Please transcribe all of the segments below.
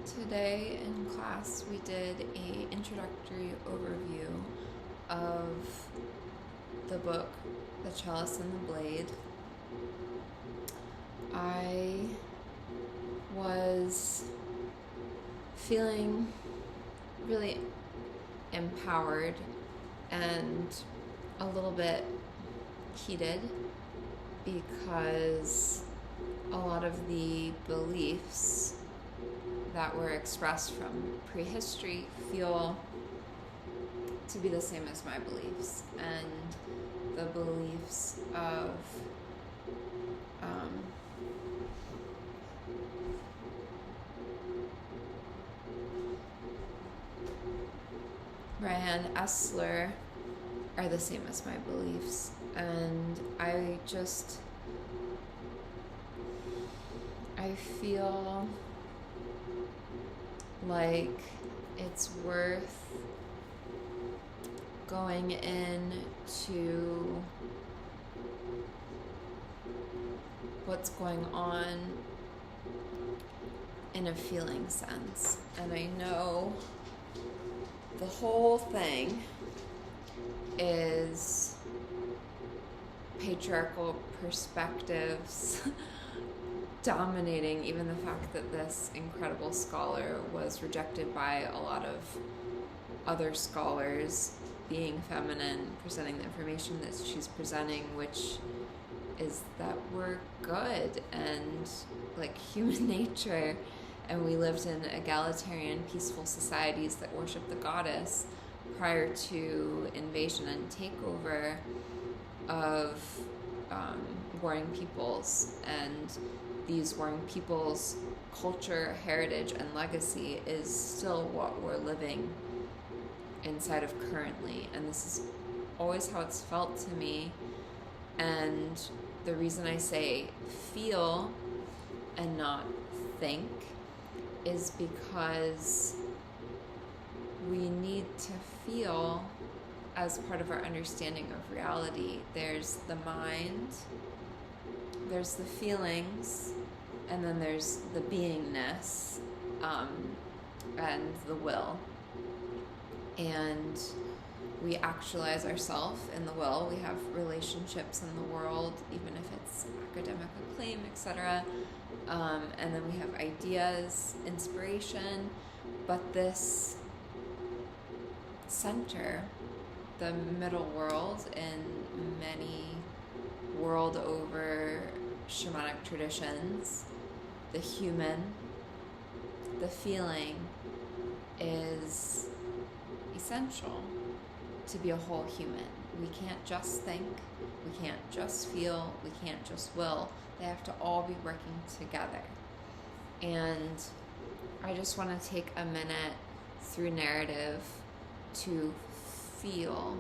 Today in class we did a introductory overview of the book The Chalice and the Blade. I was feeling really empowered and a little bit heated because a lot of the beliefs that were expressed from prehistory feel to be the same as my beliefs, and the beliefs of Raine Eisler are the same as my beliefs, and I feel like it's worth going into what's going on in a feeling sense. And I know the whole thing is patriarchal perspectives dominating even the fact that this incredible scholar was rejected by a lot of other scholars, being feminine, presenting the information that she's presenting, which is that we're good and like human nature, and we lived in egalitarian, peaceful societies that worship the goddess prior to invasion and takeover of warring peoples. And these warring peoples' culture, heritage, and legacy is still what we're living inside of currently. And this is always how it's felt to me. And the reason I say feel and not think is because we need to feel as part of our understanding of reality. There's the mind, there's the feelings, and then there's the beingness, and the will. And we actualize ourselves in the will. We have relationships in the world, even if it's academic acclaim, etc. And then we have ideas, inspiration, but this center, the middle world in many world over shamanic traditions, the human, the feeling is essential to be a whole human. We can't just think, we can't just feel, we can't just will. They have to all be working together. And I just want to take a minute through narrative to feel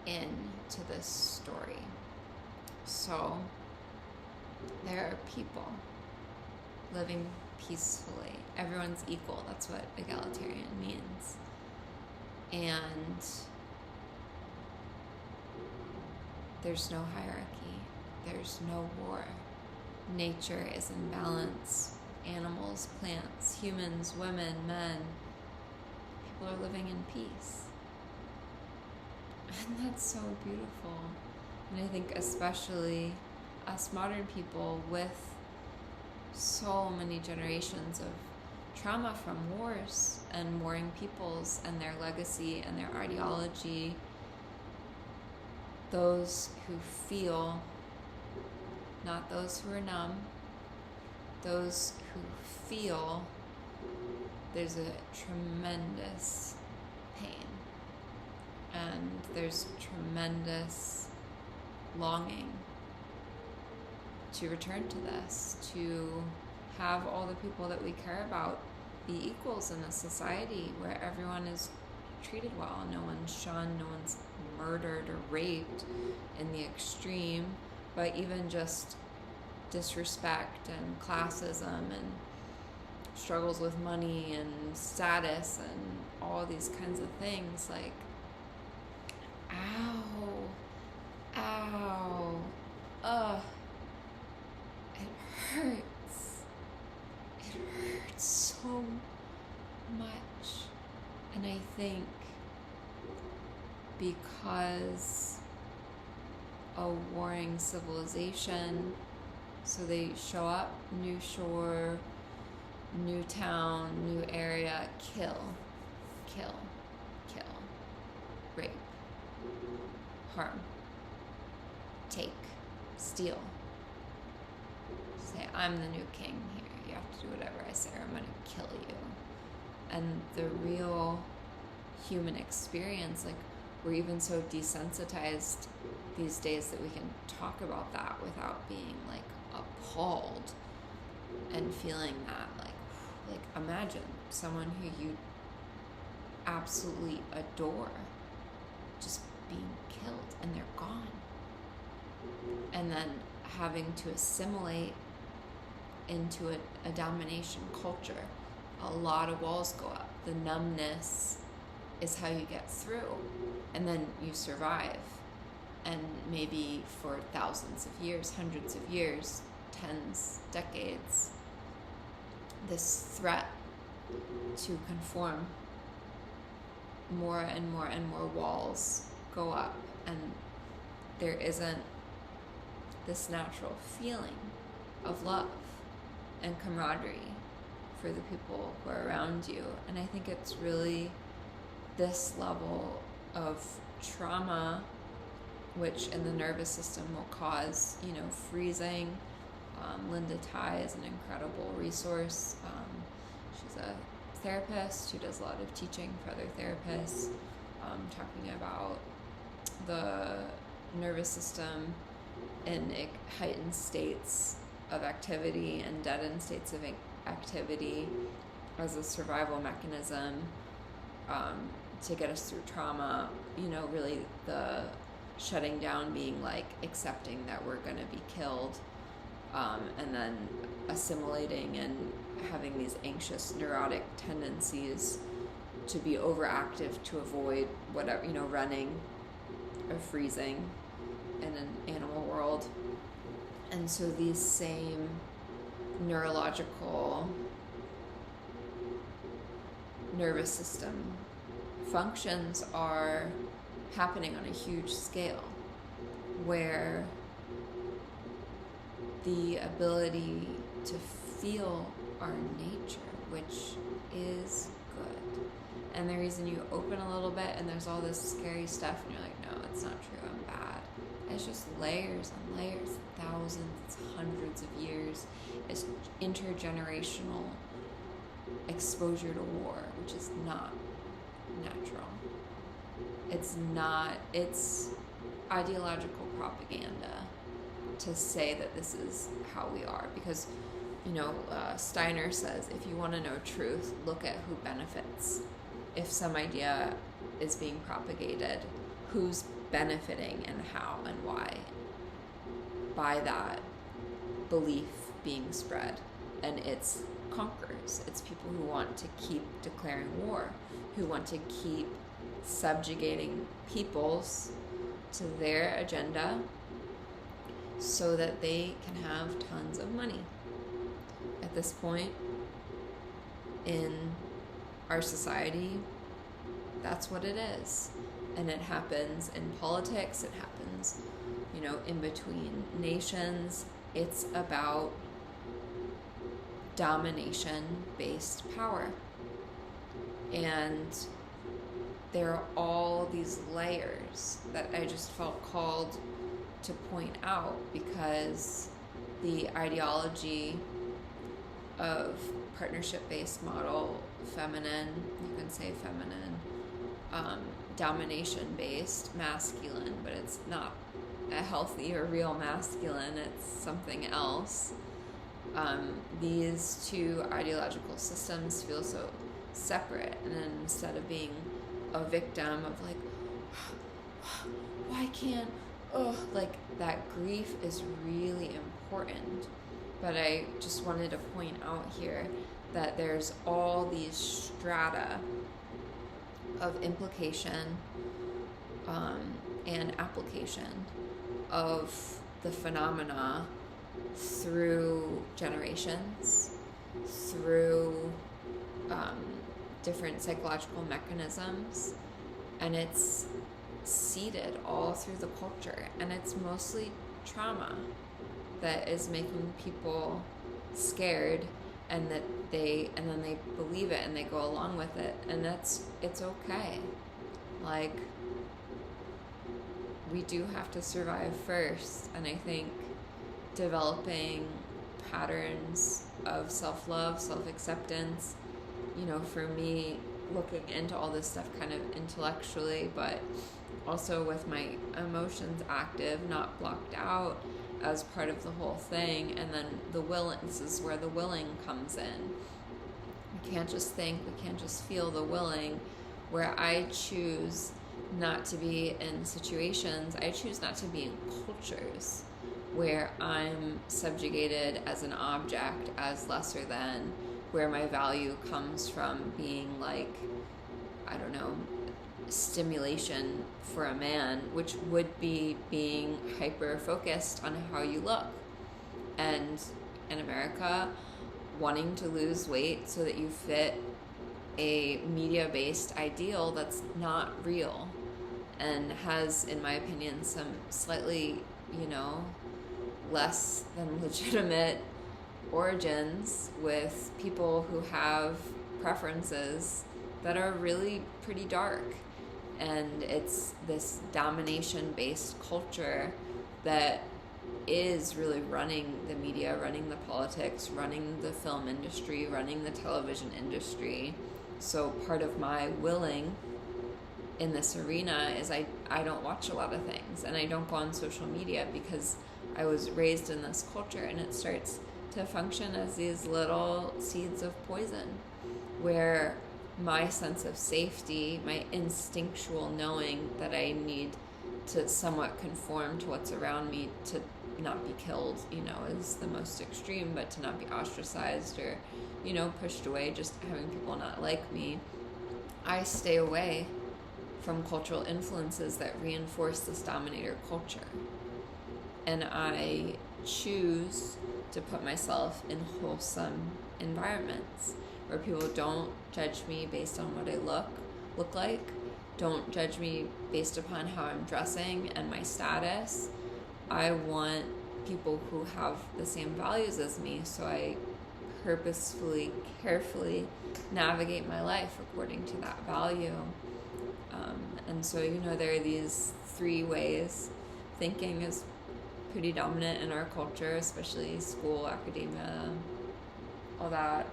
into this story. So there are people living peacefully. Everyone's equal. That's what egalitarian means. And there's no hierarchy. There's no war. Nature is in balance. Animals, plants, humans, women, men. People are living in peace. And that's so beautiful. And I think especially us modern people with so many generations of trauma from wars and warring peoples and their legacy and their ideology, those who feel, not those who are numb, those who feel, there's a tremendous pain and there's tremendous longing to return to this, to have all the people that we care about be equals in a society where everyone is treated well, no one's shunned, no one's murdered or raped in the extreme, but even just disrespect and classism and struggles with money and status and all these kinds of things, like, ugh, it hurts so much. And I think because a warring civilization, so they show up, new shore, new town, new area, kill, rape, harm, take, steal. Say, I'm the new king here. You have to do whatever I say or I'm going to kill you. And the real human experience, like, we're even so desensitized these days that we can talk about that without being, like, appalled and feeling that, like imagine someone who you absolutely adore just being killed and they're gone. And then having to assimilate into a domination culture. A lot of walls go up. The numbness is how you get through. And then you survive. And maybe for thousands of years, hundreds of years, tens, decades, this threat to conform, more and more and more walls go up, and there isn't this natural feeling of love and camaraderie for the people who are around you. And I think it's really this level of trauma which in the nervous system will cause, freezing. Linda Tai is an incredible resource. She's a therapist who does a lot of teaching for other therapists, talking about the nervous system in heightened states of activity and deadened states of activity as a survival mechanism to get us through trauma. Really the shutting down being like accepting that we're going to be killed, and then assimilating and having these anxious neurotic tendencies to be overactive to avoid whatever, running or freezing in an animal world. And so these same neurological nervous system functions are happening on a huge scale, where the ability to feel our nature, which is good. And the reason you open a little bit and there's all this scary stuff and you're like, no, it's not true, I'm bad. It's just layers on layers, thousands, hundreds of years. It's intergenerational exposure to war, which is not natural. It's ideological propaganda to say that this is how we are, because Steiner says, if you want to know truth, look at who benefits. If some idea is being propagated, who's benefiting and how and why by that belief being spread. And it's conquerors. It's people who want to keep declaring war, who want to keep subjugating peoples to their agenda so that they can have tons of money. At this point in our society, that's what it is. And it happens in politics, it happens, in between nations. It's about domination-based power. And there are all these layers that I just felt called to point out, because the ideology of partnership-based model, feminine, you can say feminine, domination-based, masculine, but it's not a healthy or real masculine, it's something else. These two ideological systems feel so separate, and then instead of being a victim of like, why can't, like that grief is really important. But I just wanted to point out here that there's all these strata of implication and application of the phenomena through generations, through different psychological mechanisms, and it's seeded all through the culture, and it's mostly trauma that is making people scared, and then they believe it and they go along with it, and it's okay. Like, we do have to survive first, and I think developing patterns of self-love, self-acceptance, for me, looking into all this stuff kind of intellectually, but also with my emotions active, not blocked out, as part of the whole thing. And then this is where the willing comes in. We can't just think, we can't just feel the willing, where I choose not to be in situations, I choose not to be in cultures where I'm subjugated as an object, as lesser than, where my value comes from being like, I don't know, stimulation for a man, which would be being hyper focused on how you look. And in America, wanting to lose weight so that you fit a media-based ideal that's not real and has, in my opinion, some slightly, less than legitimate origins, with people who have preferences that are really pretty dark. And it's this domination-based culture that is really running the media, running the politics, running the film industry, running the television industry. So part of my willing in this arena is I don't watch a lot of things, and I don't go on social media, because I was raised in this culture, and it starts to function as these little seeds of poison, where my sense of safety, my instinctual knowing that I need to somewhat conform to what's around me to not be killed, is the most extreme, but to not be ostracized or, pushed away, just having people not like me. I stay away from cultural influences that reinforce this dominator culture. And I choose to put myself in wholesome environments where people don't judge me based on what I look like, don't judge me based upon how I'm dressing and my status. I want people who have the same values as me, so I purposefully, carefully navigate my life according to that value. And so, there are these three ways. Thinking is pretty dominant in our culture, especially school, academia, all that.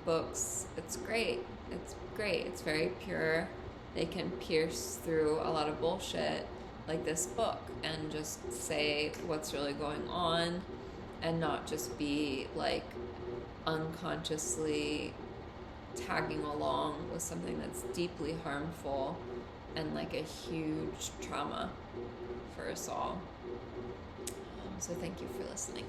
Books, it's great. It's very pure. They can pierce through a lot of bullshit, like this book, and just say what's really going on, and not just be like unconsciously tagging along with something that's deeply harmful and like a huge trauma for us all. So thank you for listening.